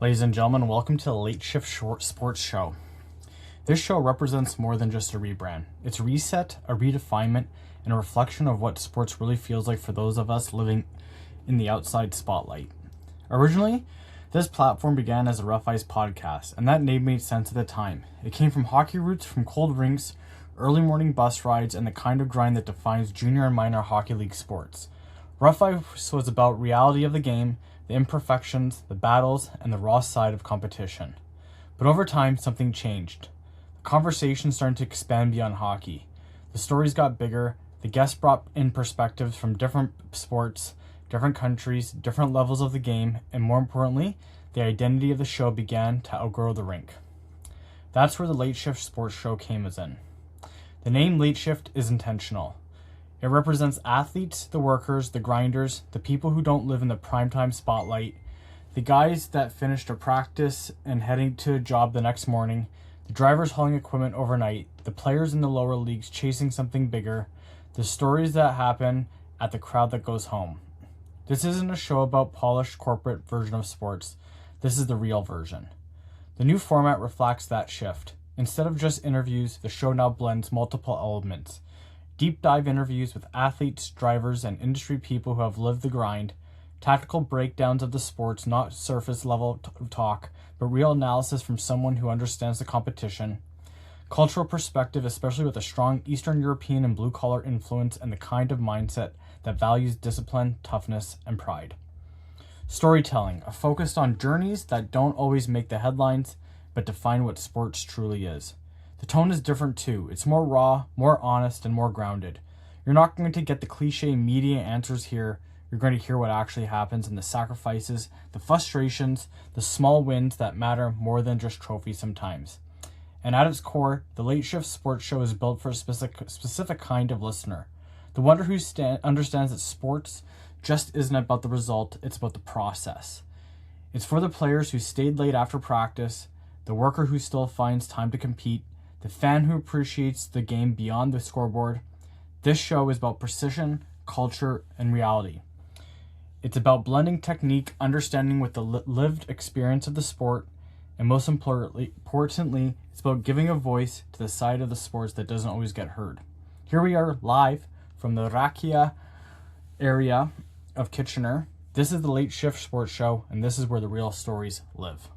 Ladies and gentlemen, welcome to the Late Shift Short Sports Show. This show represents more than just a rebrand. It's a reset, a redefinement, and a reflection of what sports really feels like for those of us living in the outside spotlight. Originally, this platform began as a Rough Ice podcast, and that name made sense at the time. It came from hockey roots, from cold rinks, early morning bus rides, and the kind of grind that defines junior and minor hockey league sports. Rough Ice was about reality of the game, the imperfections, the battles, and the raw side of competition. But over time, something changed. The conversation started to expand beyond hockey. The stories got bigger, the guests brought in perspectives from different sports, different countries, different levels of the game, and more importantly, the identity of the show began to outgrow the rink. That's where the Late Shift Sports Show came as in. The name Late Shift is intentional. It represents athletes, the workers, the grinders, the people who don't live in the primetime spotlight, the guys that finished a practice and heading to a job the next morning, the drivers hauling equipment overnight, the players in the lower leagues chasing something bigger, the stories that happen at the crowd that goes home. This isn't a show about polished corporate version of sports. This is the real version. The new format reflects that shift. Instead of just interviews, the show now blends multiple elements. Deep dive interviews with athletes, drivers, and industry people who have lived the grind, tactical breakdowns of the sports, not surface level talk, but real analysis from someone who understands the competition, cultural perspective, especially with a strong Eastern European and blue-collar influence and the kind of mindset that values discipline, toughness, and pride. Storytelling, a focus on journeys that don't always make the headlines, but define what sports truly is. The tone is different too. It's more raw, more honest, and more grounded. You're not going to get the cliche media answers here. You're going to hear what actually happens and the sacrifices, the frustrations, the small wins that matter more than just trophies sometimes. And at its core, the Late Shift Sports Show is built for a specific kind of listener. The one who understands that sports just isn't about the result, it's about the process. It's for the players who stayed late after practice, the worker who still finds time to compete, the fan who appreciates the game beyond the scoreboard. This show is about precision, culture, and reality. It's about blending technique, understanding with the lived experience of the sport, and most importantly, it's about giving a voice to the side of the sports that doesn't always get heard. Here we are live from the Rakia area of Kitchener. This is the Late Shift Sports Show, and this is where the real stories live.